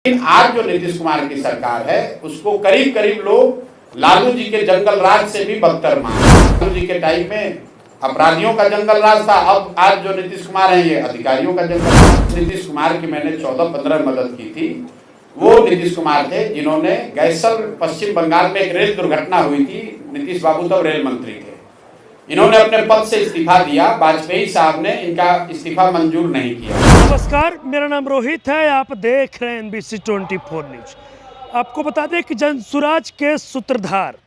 लेकिन आज जो नीतीश कुमार की सरकार है उसको करीब करीब लोग लालू जी के जंगल राज से भी बदतर मान। लालू जी के टाइम में अपराधियों का जंगल राज था, अब आज जो नीतीश कुमार है ये अधिकारियों का जंगल राज। नीतीश कुमार की मैंने 14-15 मदद की थी, वो नीतीश कुमार थे जिन्होंने गैसल पश्चिम बंगाल में एक रेल दुर्घटना हुई थी। नीतीश बाबू तब रेल मंत्री थे, इन्होंने अपने पद से इस्तीफा दिया, वाजपेयी साहब ने इनका इस्तीफा मंजूर नहीं किया। नमस्कार, मेरा नाम रोहित है, आप देख रहे हैं NBC 24 न्यूज। आपको बता दें कि जनसुराज के सूत्रधार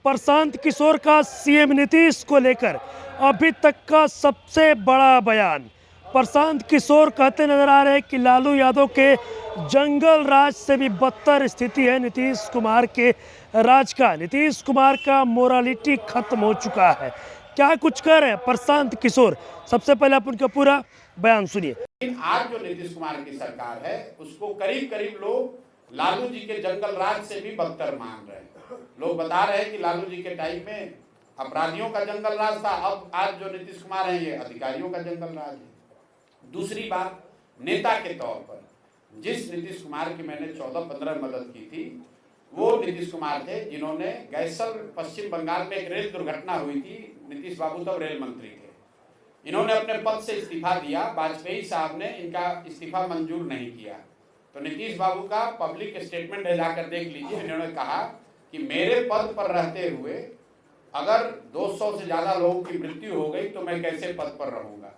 प्रशांत किशोर का सीएम नीतीश को लेकर अभी तक का सबसे बड़ा बयान। प्रशांत किशोर कहते नजर आ रहे हैं कि लालू यादव के जंगल राज से भी बदतर स्थिति है नीतीश कुमार के राज का। नीतीश कुमार का मोरालिटी खत्म हो चुका है। क्या कुछ कह रहे हैं प्रशांत किशोर, सबसे पहले आप उनका पूरा बयान सुनिए। लेकिन आज जो नीतीश कुमार की सरकार है उसको करीब करीब लोग लालू जी के जंगल राज से भी बदतर मान रहे हैं। लोग बता रहे हैं कि लालू जी के टाइम में अपराधियों का जंगल राज था, अब आज जो नीतीश कुमार है ये अधिकारियों का जंगल राज है। दूसरी बात, नेता के तौर पर जिस नीतीश कुमार की मैंने 14-15 मदद की थी, वो नीतीश कुमार थे जिन्होंने गैसल पश्चिम बंगाल में एक रेल दुर्घटना हुई थी। नीतीश बाबू तब रेल मंत्री थे, इन्होंने अपने पद से इस्तीफा दिया, वाजपेयी साहब ने इनका इस्तीफा मंजूर नहीं किया। तो नीतीश बाबू का पब्लिक स्टेटमेंट है, जाकर देख लीजिए। इन्होंने कहा कि मेरे पद पर रहते हुए अगर 200 से ज्यादा लोगों की मृत्यु हो गई तो मैं कैसे पद पर रहूंगा।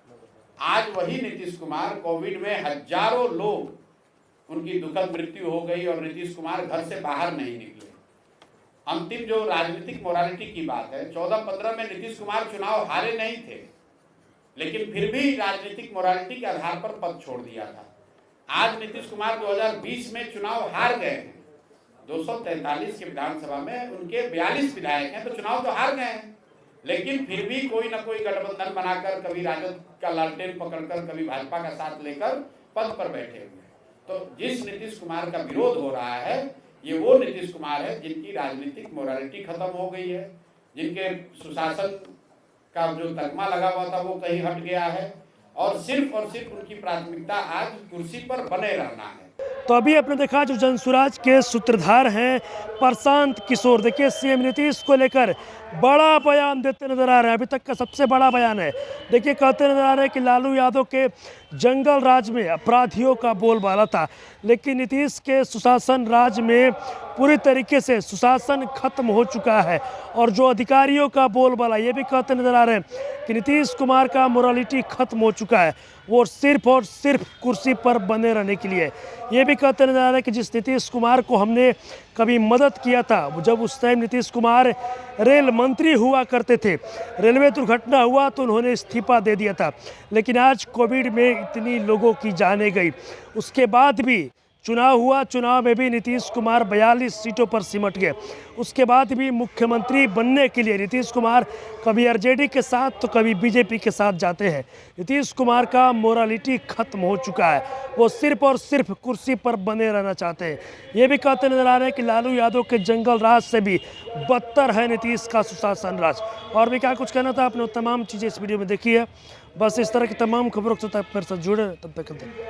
आज वही नीतीश कुमार, कोविड में हजारों लोग उनकी दुखद मृत्यु हो गई और नीतीश कुमार घर से बाहर नहीं निकले। अंतिम जो राजनीतिक मोरालिटी की बात है, 14-15 में नीतीश कुमार चुनाव हारे नहीं थे, लेकिन फिर भी राजनीतिक मोरालिटी के आधार पर पद छोड़ दिया था। आज नीतीश कुमार 2020 में चुनाव हार गए हैं, 243 के विधानसभा में उनके 42 विधायक हैं, तो चुनाव तो हार गए हैं, लेकिन फिर भी कोई ना कोई गठबंधन बनाकर, कभी राजद का लालटेन पकड़कर, कभी भाजपा का साथ लेकर पद पर बैठे हुए हैं। तो जिस नीतीश कुमार का विरोध हो रहा है ये वो नीतीश कुमार है जिनकी राजनीतिक मोरालिटी खत्म हो गई है, जिनके सुशासन का जो तकमा लगा हुआ था वो कहीं हट गया है और सिर्फ उनकी प्राथमिकता आज कुर्सी पर बने रहना है। तो अभी आपने देखा जो जनसुराज के सूत्रधार हैं प्रशांत किशोर, देखिए सीएम नीतीश को लेकर बड़ा बयान देते नजर आ रहे हैं। अभी तक का सबसे बड़ा बयान है। देखिए कहते नजर आ रहे हैं कि लालू यादव के जंगल राज में अपराधियों का बोलबाला था, लेकिन नीतीश के सुशासन राज में पूरी तरीके से सुशासन खत्म हो चुका है। और जो अधिकारियों का बोलबाला, ये भी कहते नजर आ रहे हैं कि नीतीश कुमार का मोरालिटी खत्म हो चुका है, वो सिर्फ और सिर्फ कुर्सी पर बने रहने के लिए। ये भी कहते नजर आ रहे हैं कि जिस नीतीश कुमार को हमने कभी मदद किया था, जब उस टाइम नीतीश कुमार रेल मंत्री हुआ करते थे, रेलवे दुर्घटना हुआ तो उन्होंने इस्तीफा दे दिया था, लेकिन आज कोविड में इतनी लोगों की जानें गई, उसके बाद भी चुनाव हुआ, चुनाव में भी नीतीश कुमार 42 सीटों पर सिमट गए। उसके बाद भी मुख्यमंत्री बनने के लिए नीतीश कुमार कभी आरजेडी के साथ तो कभी बीजेपी के साथ जाते हैं। नीतीश कुमार का मोरालिटी खत्म हो चुका है, वो सिर्फ और सिर्फ कुर्सी पर बने रहना चाहते हैं। ये भी कहते नजर आ रहे हैं कि लालू यादव के जंगल राज से भी बदतर है नीतीश का सुशासन राज। और भी क्या कुछ कहना था आपने, तमाम चीज़ें इस वीडियो में देखी है। बस इस तरह की तमाम खबरों के साथ मेरे साथ जुड़े, तब तक